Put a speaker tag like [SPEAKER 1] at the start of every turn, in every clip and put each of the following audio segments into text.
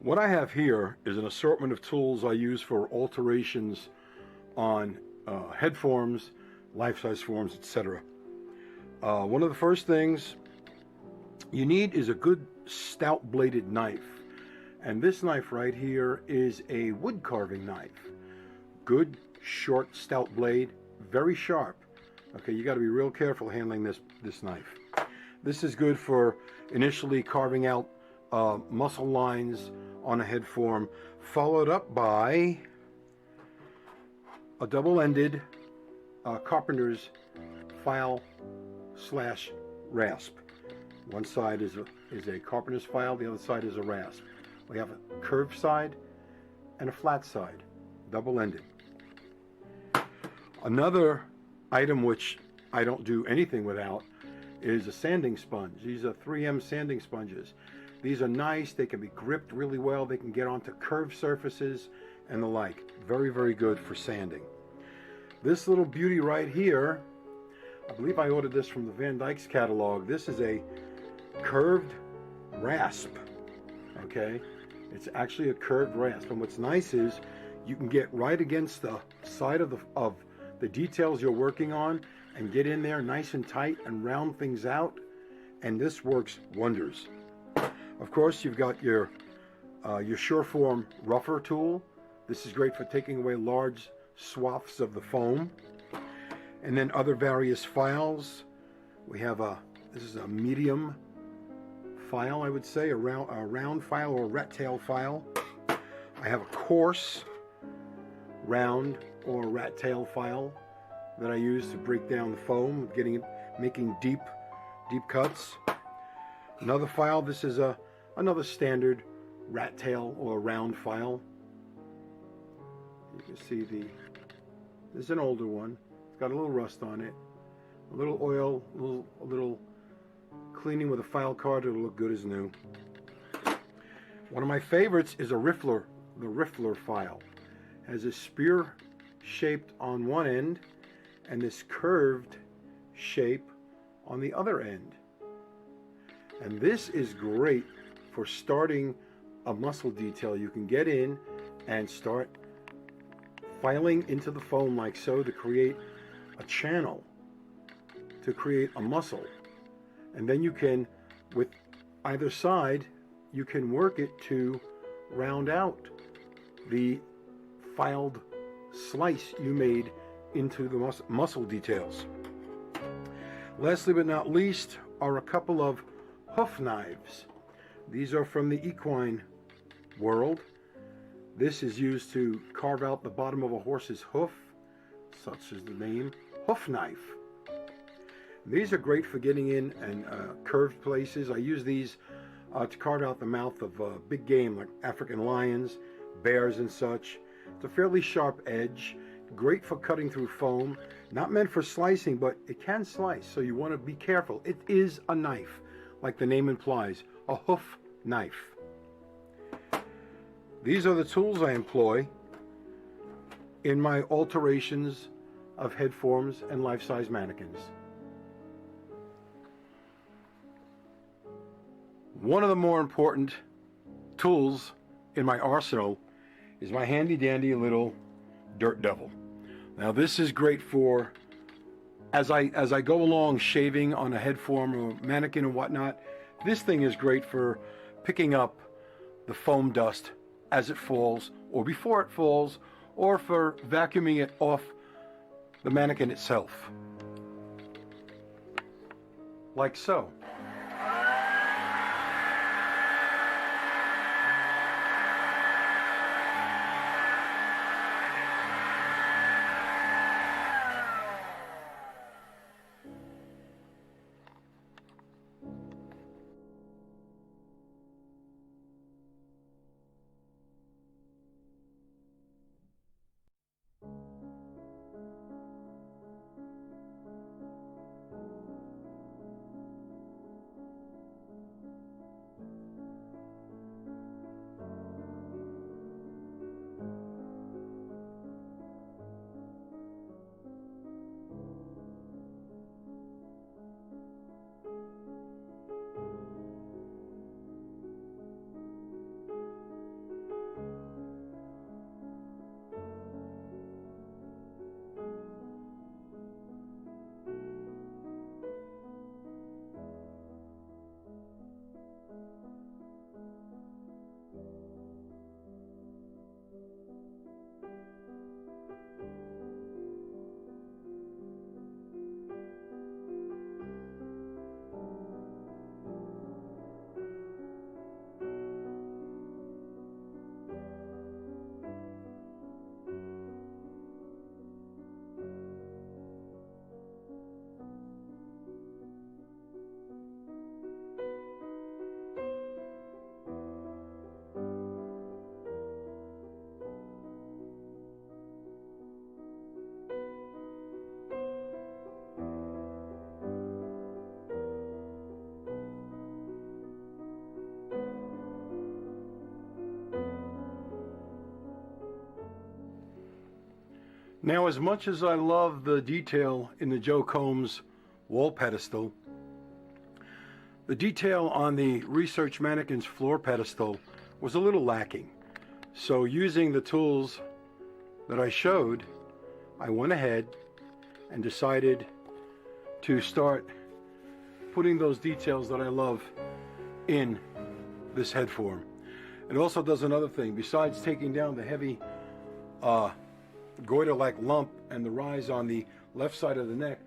[SPEAKER 1] What I have here is an assortment of tools I use for alterations on head forms, life-size forms, etc. One of the first things you need is a good stout-bladed knife. And this knife right here is a wood carving knife. Good, short, stout blade, very sharp. Okay, you got to be real careful handling this knife. This is good for initially carving out muscle lines on a head form, followed up by a double-ended carpenter's file slash rasp. One side is a carpenter's file, the other side is a rasp. We have a curved side and a flat side, double-ended. Another item which I don't do anything without is a sanding sponge. These are 3M sanding sponges. These are nice, they can be gripped really well, they can get onto curved surfaces and the like. Very, very good for sanding. This little beauty right here, I believe I ordered this from the Van Dyke's catalog. This is a curved rasp, okay? It's actually a curved rasp, and what's nice is you can get right against the side of the details you're working on and get in there nice and tight and round things out, and this works wonders. Of course, you've got your Sureform rougher tool. This is great for taking away large swaths of the foam. And then other various files. We have this is a medium file, I would say, a round file or a rat tail file. I have a coarse round or rat tail file that I use to break down the foam, making deep cuts. Another file, this is another standard rat tail or round file. You can see this is an older one. It's got a little rust on it, a little oil, a little cleaning with a file card. It'll look good as new. One of my favorites is a riffler, the riffler file. It has a spear shaped on one end and this curved shape on the other end. And this is great for starting a muscle detail. You can get in and start filing into the foam like so to create a channel, to create a muscle. And then you can, with either side, you can work it to round out the filed slice you made into the muscle details. Lastly but not least are a couple of hoof knives. These are from the equine world. This is used to carve out the bottom of a horse's hoof, such as the name, hoof knife. These are great for getting in and curved places. I use these to carve out the mouth of big game like African lions, bears and such. It's a fairly sharp edge, great for cutting through foam. Not meant for slicing, but it can slice, so you want to be careful. It is a knife, like the name implies, a hoof knife. These are the tools I employ in my alterations of head forms and life-size mannequins. One of the more important tools in my arsenal is my handy-dandy little dirt devil. Now this is great for, as I go along shaving on a head form or mannequin and whatnot, this thing is great for picking up the foam dust as it falls or before it falls, or for vacuuming it off the mannequin itself. Like so. Now, as much as I love the detail in the Joe Coombs wall pedestal, the detail on the Research Mannikins floor pedestal was a little lacking. So using the tools that I showed, I went ahead and decided to start putting those details that I love in this head form. It also does another thing. Besides taking down the heavy goiter-like lump and the rise on the left side of the neck,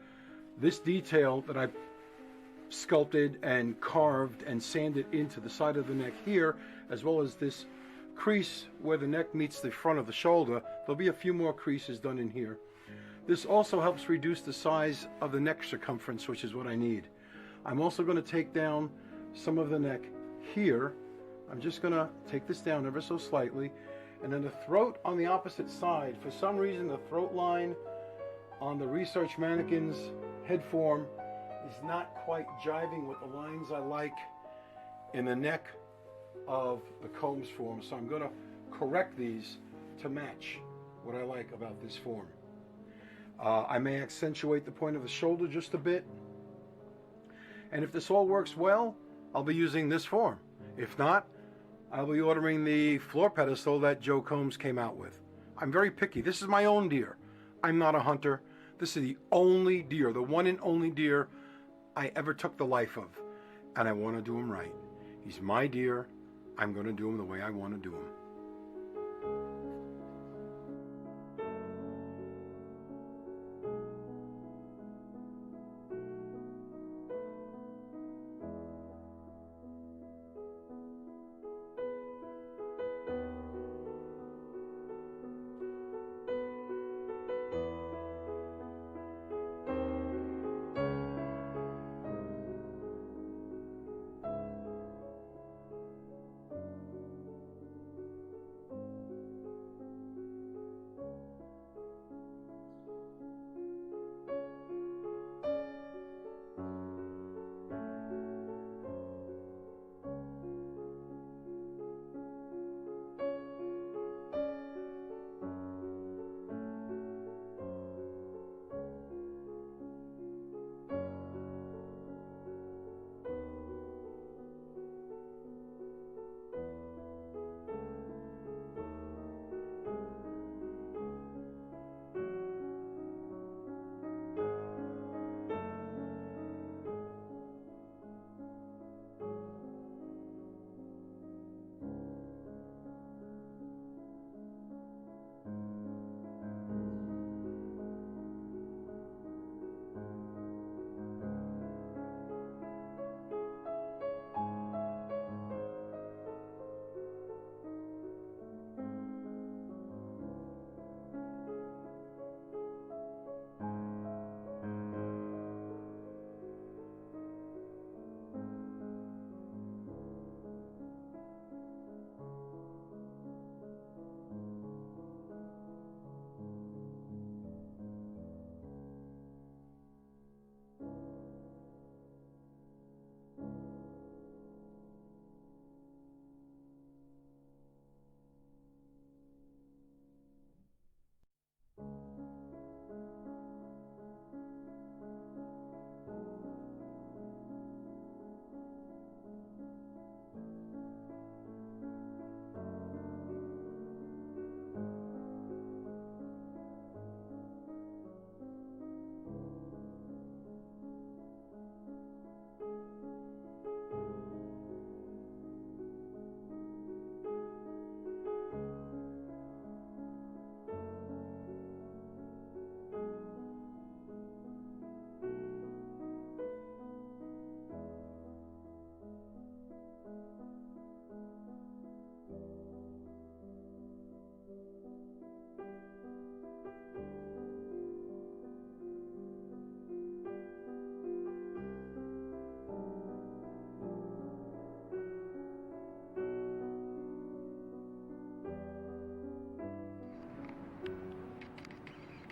[SPEAKER 1] this detail that I sculpted and carved and sanded into the side of the neck here, as well as this crease where the neck meets the front of the shoulder, there'll be a few more creases done in here. This also helps reduce the size of the neck circumference, which is what I need. I'm also going to take down some of the neck here. I'm just going to take this down ever so slightly. And then the throat on the opposite side, for some reason the throat line on the Research Mannikins head form is not quite jiving with the lines I like in the neck of the Coombs form. So I'm going to correct these to match what I like about this form. I may accentuate the point of the shoulder just a bit. And if this all works well, I'll be using this form. If not, I'll be ordering the floor pedestal that Joe Coombs came out with. I'm very picky. This is my own deer. I'm not a hunter. This is the only deer, the one and only deer I ever took the life of. And I want to do him right. He's my deer. I'm going to do him the way I want to do him.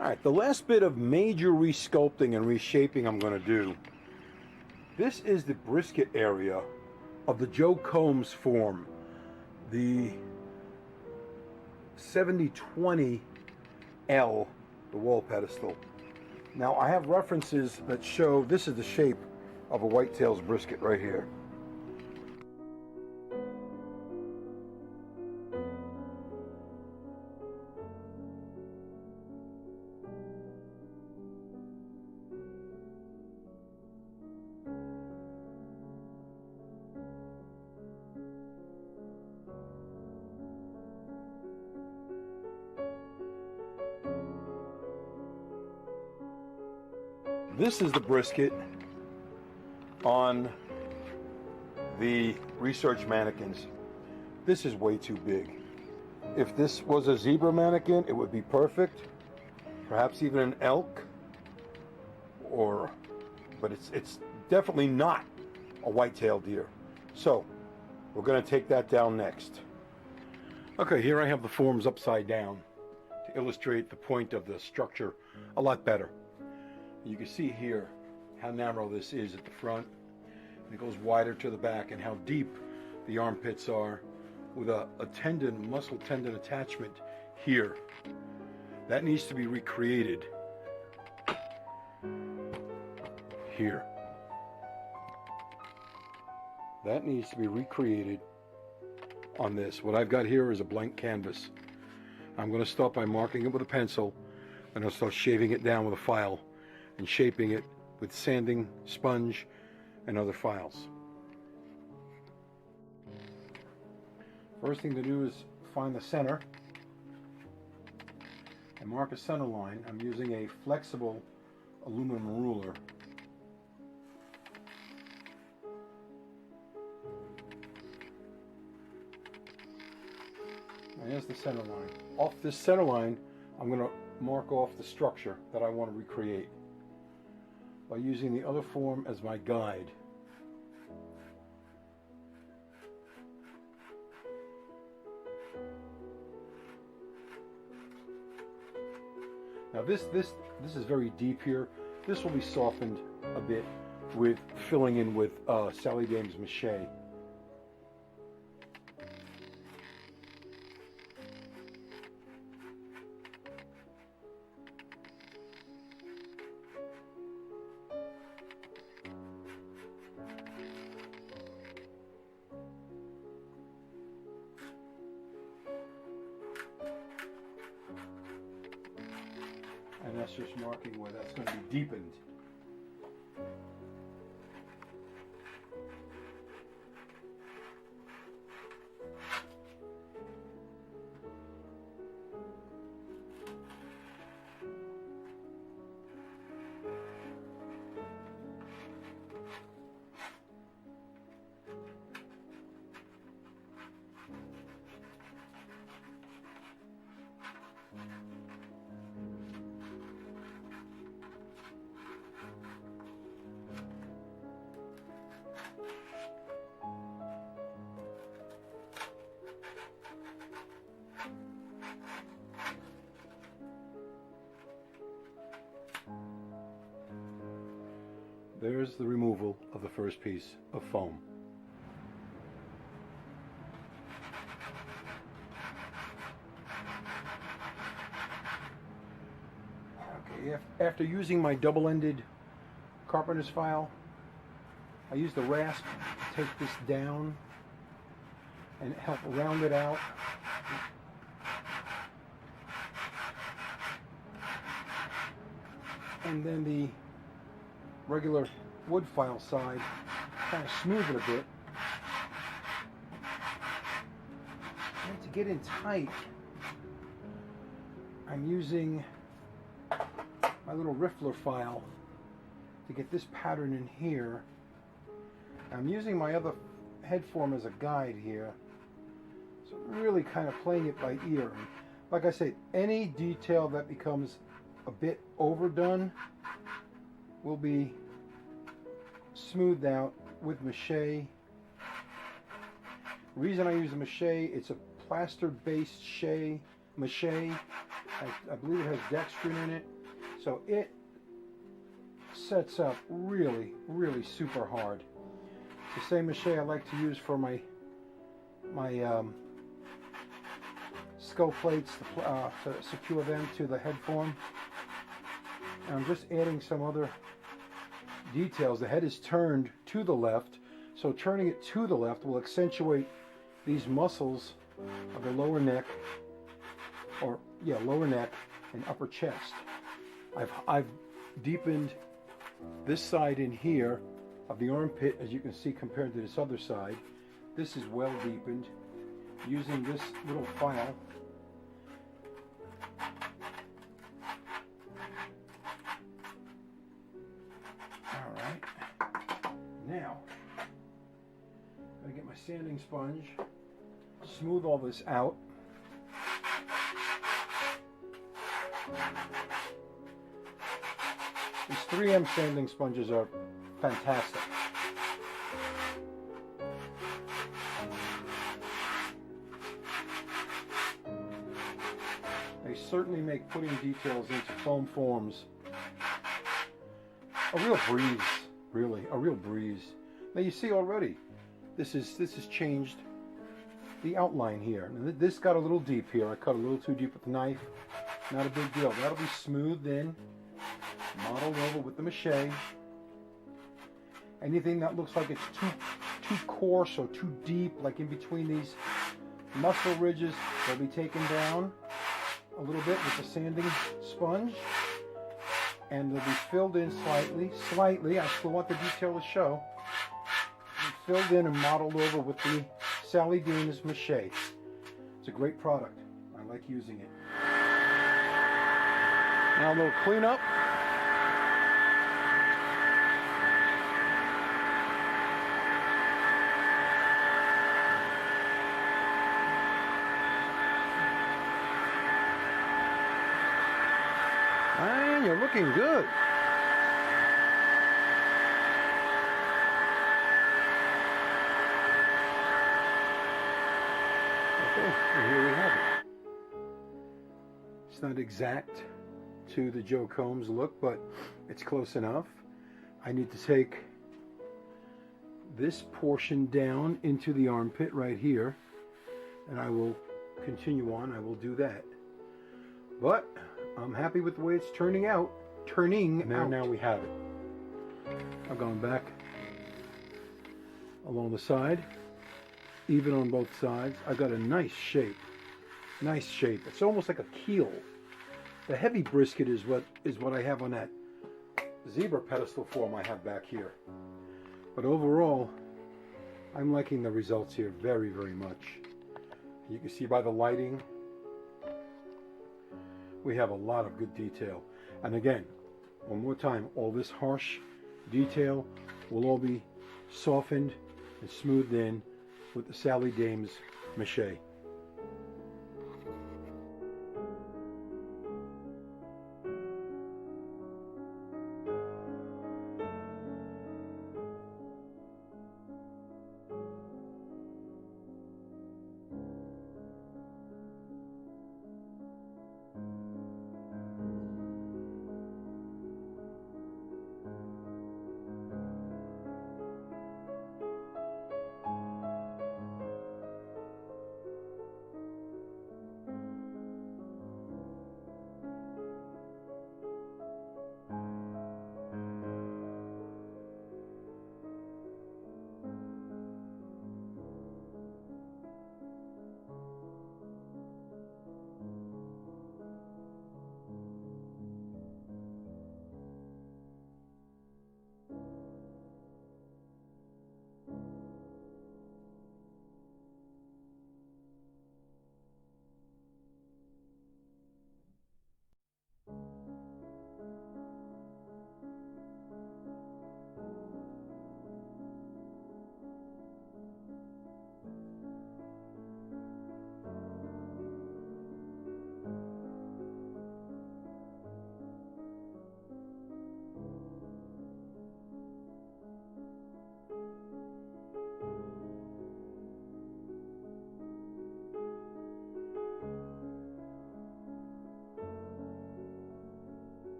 [SPEAKER 1] All right, the last bit of major resculpting and reshaping I'm going to do. This is the brisket area of the Joe Coombs form, the 7020L the wall pedestal. Now I have references that show this is the shape of a whitetail's brisket right here. This is the brisket on the Research Mannikins. This is way too big. If this was a zebra mannequin, it would be perfect. Perhaps even an elk, but it's definitely not a whitetail deer. So we're going to take that down next. Okay, here I have the forms upside down to illustrate the point of the structure a lot better. You can see here how narrow this is at the front, and it goes wider to the back, and how deep the armpits are with a muscle tendon attachment here. That needs to be recreated here. That needs to be recreated on this. What I've got here is a blank canvas. I'm going to start by marking it with a pencil, and I'll start shaving it down with a file and shaping it with sanding sponge and other files. First thing to do is find the center and mark a center line. I'm using a flexible aluminum ruler. And there's the center line. Off this center line, I'm going to mark off the structure that I want to recreate by using the other form as my guide. Now this is very deep here. This will be softened a bit with filling in with Sally Dame's mache. And that's just marking where that's going to be deepened. There's the removal of the first piece of foam. Okay, after using my double-ended carpenter's file, I use the rasp to take this down and help round it out. And then the regular wood file side, kind of smooth it a bit. And to get in tight, I'm using my little riffler file to get this pattern in here. I'm using my other head form as a guide here, so really kind of playing it by ear. Like I said, any detail that becomes a bit overdone will be smoothed out with mache. The reason I use the mache, it's a plaster-based mache. I believe it has dextrin in it, so it sets up really, really super hard. It's the same mache I like to use for my skull plates to secure them to the head form. And I'm just adding some other details. The head is turned to the left, so turning it to the left will accentuate these muscles of the lower neck, or yeah, lower neck and upper chest. I've deepened this side in here of the armpit, as you can see, compared to this other side. This is well deepened using this little file. Alright, now I'm going to get my sanding sponge, smooth all this out. These 3M sanding sponges are fantastic. They certainly make putting details into foam forms a real breeze, really, a real breeze. Now you see already, this has changed the outline here. Now, this got a little deep here. I cut a little too deep with the knife. Not a big deal. That'll be smoothed in, modeled over with the mache. Anything that looks like it's too coarse or too deep, like in between these muscle ridges, they'll be taken down a little bit with the sanding sponge, and they'll be filled in slightly. I still want the detail to show. Filled in and modeled over with the Sally Dean's mache. It's a great product. I like using it. Now a little cleanup. And you're looking good. Okay, and here we have it. It's not exact to the Joe Coombs look, but it's close enough. I need to take this portion down into the armpit right here, and I will continue on. I will do that. But I'm happy with the way it's turning out. Now we have it. I've gone back along the side, even on both sides. I've got a nice shape. Nice shape. It's almost like a keel. The heavy brisket is what I have on that zebra pedestal form I have back here. But overall, I'm liking the results here very, very much. You can see by the lighting, we have a lot of good detail. And again, one more time, all this harsh detail will all be softened and smoothed in with the Sally Dames mache.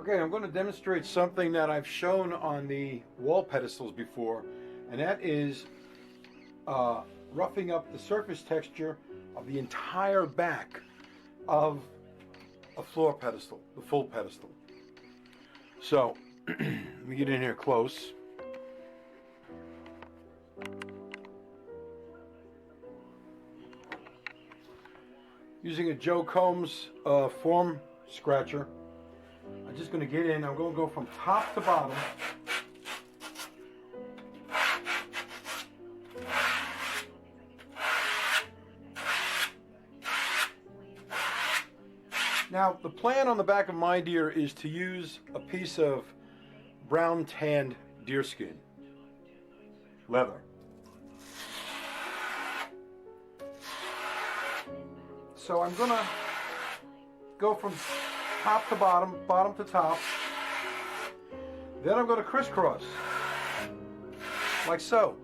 [SPEAKER 1] Okay, I'm going to demonstrate something that I've shown on the wall pedestals before, and that is roughing up the surface texture of the entire back of a floor pedestal, the full pedestal. So, let me get in here close. Using a Joe Coombs form scratcher, I'm just going to get in. I'm going to go from top to bottom. Now, the plan on the back of my deer is to use a piece of brown tanned deer skin, leather. So I'm going to go from top to bottom, bottom to top. Then I'm going to crisscross, like so.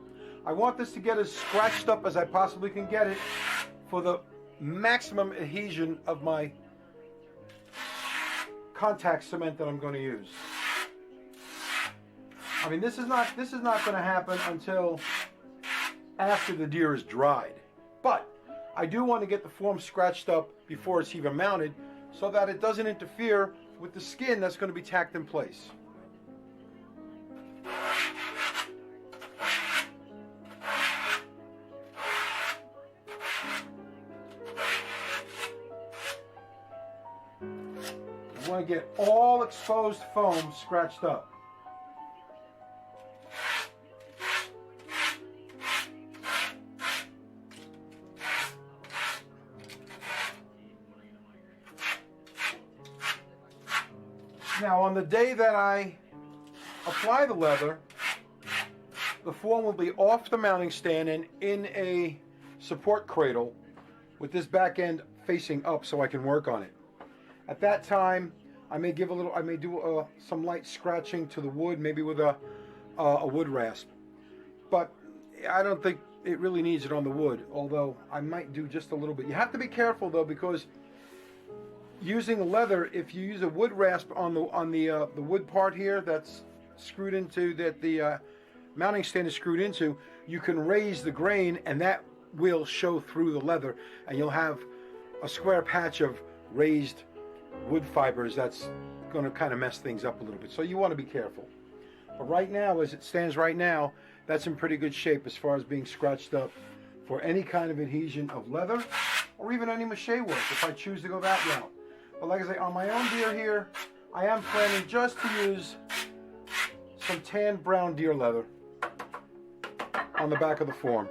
[SPEAKER 1] I want this to get as scratched up as I possibly can get it for the maximum adhesion of my contact cement that I'm going to use. I mean, this is not going to happen until after the deer is dried. But I do want to get the form scratched up before it's even mounted so that it doesn't interfere with the skin that's going to be tacked in place. I want to get all exposed foam scratched up. Now, on the day that I apply the leather, the form will be off the mounting stand and in a support cradle with this back end facing up so I can work on it. At that time, I may do some light scratching to the wood, maybe with a wood rasp. But I don't think it really needs it on the wood, although I might do just a little bit. You have to be careful though, because using leather, if you use a wood rasp on the wood part here that's screwed into, that the mounting stand is screwed into, you can raise the grain and that will show through the leather, and you'll have a square patch of raised wood fibers that's going to kind of mess things up a little bit. So you want to be careful. But right now, as it stands right now, that's in pretty good shape as far as being scratched up for any kind of adhesion of leather or even any mache work if I choose to go that route. But like I say, on my own deer here, I am planning just to use some tanned brown deer leather on the back of the form.